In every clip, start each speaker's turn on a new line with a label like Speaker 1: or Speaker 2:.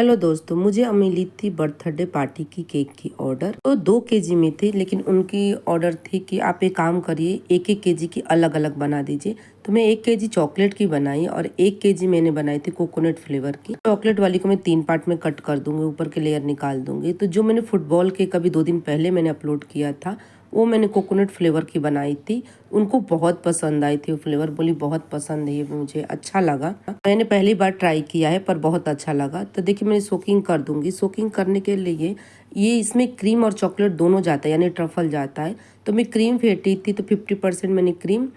Speaker 1: Hello दोस्तों, मुझे मिली थी बर्थडे पार्टी की केक की ऑर्डर। तो 2 केजी में थी, लेकिन उनकी ऑर्डर थी कि आप एक काम करिए, एक एक केजी की अलग अलग बना दीजिए। तो मैं 1 केजी चॉकलेट की बनाई और 1 केजी मैंने बनाई थी कोकोनट फ्लेवर की। चॉकलेट वाली को मैं 3 पार्ट में कट कर दूंगी, ऊपर के लेयर निकाल दूंगी। तो जो मैंने फुटबॉल केक अभी 2 दिन पहले मैंने अपलोड किया था, वो मैंने कोकोनट फ्लेवर की बनाई थी। उनको बहुत पसंद आई थी वो फ्लेवर, बोली बहुत पसंद है, ये मुझे अच्छा लगा। मैंने पहली बार ट्राई किया है पर बहुत अच्छा लगा। तो देखिए मैं सोकिंग कर दूंगी। सोकिंग करने के लिए ये इसमें क्रीम और चॉकलेट दोनों जाता है, यानी ट्रफल जाता है। तो मैं क्रीम फेंटी थी, तो 50% मैंने क्रीम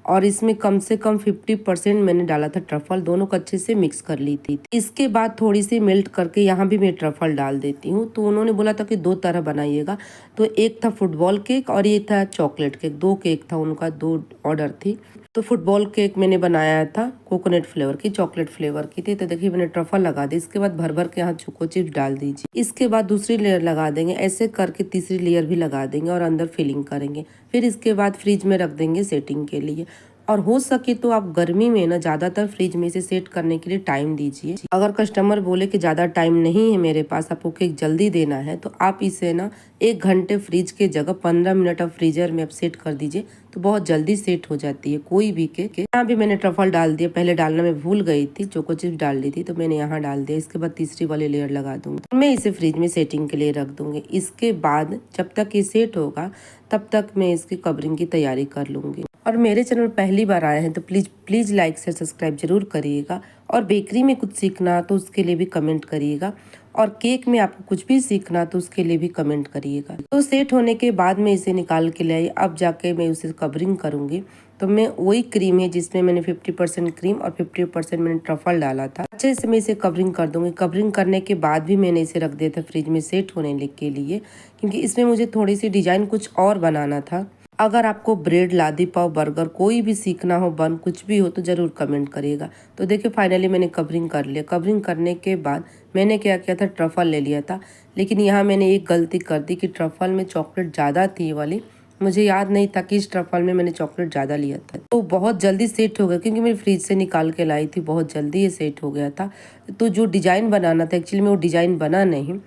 Speaker 1: और इसमें कम से कम 50% मैंने डाला था ट्रफल। दोनों को अच्छे से मिक्स कर ली थी। इसके बाद थोड़ी सी मेल्ट करके यहाँ भी मैं ट्रफल डाल देती हूँ। तो उन्होंने बोला था कि 2 तरह बनाइएगा। तो एक था फुटबॉल केक और ये था चॉकलेट केक। 2 केक था उनका, 2 ऑर्डर थी। तो फुटबॉल केक मैंने बनाया था कोकोनट फ्लेवर की, चॉकलेट फ्लेवर की थी। तो देखिए मैंने ट्रफल लगा दी। इसके बाद भर भर के यहाँ चोको चिप्स डाल दीजिए। इसके बाद दूसरी लेयर लगा देंगे, ऐसे करके तीसरी लेयर भी लगा देंगे और अंदर फिलिंग करेंगे। फिर इसके बाद फ्रिज में रख देंगे सेटिंग के लिए। और हो सके तो आप गर्मी में ना ज्यादातर फ्रिज में इसे सेट करने के लिए टाइम दीजिए। अगर कस्टमर बोले कि ज्यादा टाइम नहीं है मेरे पास, आपको केक जल्दी देना है, तो आप इसे ना 1 घंटे फ्रिज के जगह 15 मिनट आप फ्रीजर में आप सेट कर दीजिए, तो बहुत जल्दी सेट हो जाती है कोई भी केक। यहाँ भी मैंने ट्रफल डाल दिया, पहले डालना मैं भूल गई थी, चोको चिप्स डाल दी थी, तो मैंने यहाँ डाल दिया। इसके बाद तीसरी वाली लेयर लगा दूंगी। मैं इसे फ्रिज में सेटिंग के लिए रख दूंगी। इसके बाद जब तक ये सेट होगा तब तक मैं इसकी कवरिंग की तैयारी कर लूंगी। और मेरे चैनल पहली बार आए हैं तो प्लीज लाइक से सब्सक्राइब जरूर करिएगा। और बेकरी में कुछ सीखना तो उसके लिए भी कमेंट करिएगा। और केक में आपको कुछ भी सीखना तो उसके लिए भी कमेंट करिएगा। तो सेट होने के बाद मैं इसे निकाल के ले आई। अब जाके मैं उसे कवरिंग करूंगी। तो मैं वही क्रीम है जिसमें मैंने 50% क्रीम और 50% मैंने ट्रफल डाला था, अच्छे से मैं इसे कवरिंग कर दूंगी। कवरिंग करने के बाद भी मैंने इसे रख दिया था फ्रिज में सेट होने के लिए, क्योंकि इसमें मुझे थोड़ी सी डिजाइन कुछ और बनाना था। अगर आपको ब्रेड, लादी पाव, बर्गर कोई भी सीखना हो, बन कुछ भी हो, तो जरूर कमेंट करिएगा। तो देखिए फाइनली मैंने कवरिंग कर लिया। कवरिंग करने के बाद मैंने क्या किया था, ट्रफल ले लिया था। लेकिन यहाँ मैंने एक गलती कर दी कि ट्रफल में चॉकलेट ज़्यादा थी ये वाली। मुझे याद नहीं था कि इस ट्रफल में मैंने चॉकलेट ज़्यादा लिया था। तो बहुत जल्दी सेट हो गया, क्योंकि मैं फ्रिज से निकाल के लाई थी, बहुत जल्दी ये सेट हो गया था। तो जो डिज़ाइन बनाना था एक्चुअली में वो डिज़ाइन बना नहीं।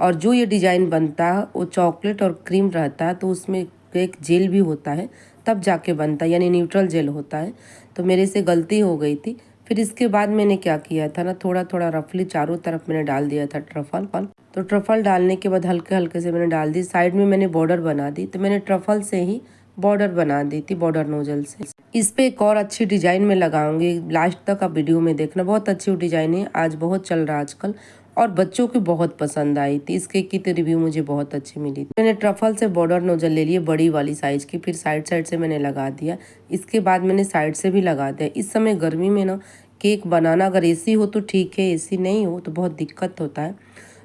Speaker 1: और जो ये डिज़ाइन बनता है वो चॉकलेट और क्रीम रहता है, तो उसमें एक जेल भी होता है, तब जाके बनता है, यानी न्यूट्रल जेल होता है। तो मेरे से गलती हो गई थी। फिर इसके बाद मैंने क्या किया था ना, थोड़ा थोड़ा रफली चारों तरफ मैंने डाल दिया था ट्रफल। तो ट्रफल डालने के बाद हल्के हल्के से मैंने डाल दी। साइड में मैंने बॉर्डर बना दी। तो मैंने ट्रफल से ही बॉर्डर बना दी थी, बॉर्डर नोजल से। इस पे एक और अच्छी डिजाइन में लगाऊंगी, लास्ट तक आप वीडियो में देखना। बहुत अच्छी डिजाइन है, आज बहुत चल रहा है आजकल, और बच्चों की बहुत पसंद आई थी। इस केक की तो रिव्यू मुझे बहुत अच्छी मिली थी। मैंने ट्रफल से बॉर्डर नोजल ले लिए बड़ी वाली साइज की, फिर साइड साइड से मैंने लगा दिया। इसके बाद मैंने साइड से भी लगा दिया। इस समय गर्मी में ना केक बनाना, अगर एसी हो तो ठीक है, एसी नहीं हो तो बहुत दिक्कत होता है।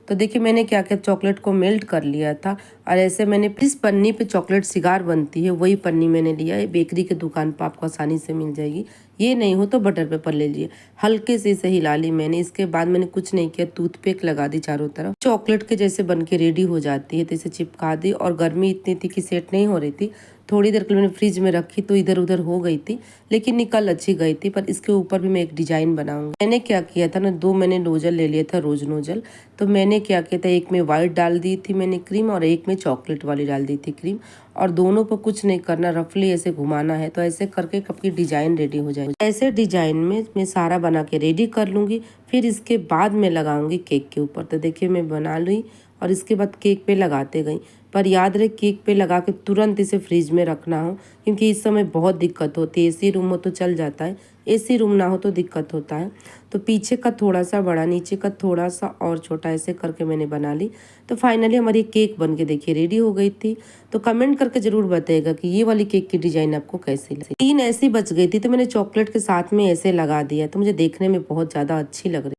Speaker 1: तो देखिए मैंने क्या किया, चॉकलेट को मेल्ट कर लिया था। और ऐसे मैंने जिस पन्नी पे चॉकलेट सिगार बनती है वही पन्नी मैंने लिया है। बेकरी के दुकान पर आपको आसानी से मिल जाएगी। ये नहीं हो तो बटर पेपर ले लीजिए। हल्के से इसे हिला ली मैंने। इसके बाद मैंने कुछ नहीं किया, टूथपिक लगा दी चारों तरफ। चॉकलेट के जैसे बन के रेडी हो जाती है, तो इसे चिपका दी। और गर्मी इतनी थी कि सेट नहीं हो रही थी। थोड़ी देर के लिए मैंने फ्रिज में रखी तो इधर उधर हो गई थी, लेकिन निकल अच्छी गई थी। पर इसके ऊपर भी मैं एक डिजाइन बनाऊंगी। मैंने क्या किया था ना, 2 मैंने नोजल ले लिया था, रोज नोजल। तो मैंने क्या किया था, एक में व्हाइट डाल दी थी मैंने क्रीम, और एक में चॉकलेट वाली डाल दी थी क्रीम। और दोनों पर कुछ नहीं करना, रफली ऐसे घुमाना है। तो ऐसे करके कप की डिजाइन रेडी हो जाएगी। ऐसे डिजाइन में मैं सारा बना के रेडी कर लूंगी। फिर इसके बाद मैं लगाऊंगी केक के ऊपर। तो देखिए मैं बना ली और इसके बाद केक पे लगाते गई। पर याद रहे केक पे लगा के तुरंत इसे फ्रिज में रखना हो, क्योंकि इस समय बहुत दिक्कत होती है। एसी रूम हो तो चल जाता है, एसी रूम ना हो तो दिक्कत होता है। तो पीछे का थोड़ा सा बड़ा, नीचे का थोड़ा सा और छोटा, ऐसे करके मैंने बना ली। तो फाइनली हमारी केक बन के देखिए रेडी हो गई थी। तो कमेंट करके जरूर बताइएगा कि ये वाली केक की डिजाइन आपको कैसी लगी। 3 ऐसी बच गई थी, तो मैंने चॉकलेट के साथ में ऐसे लगा दिया, तो मुझे देखने में बहुत ज़्यादा अच्छी लग रही।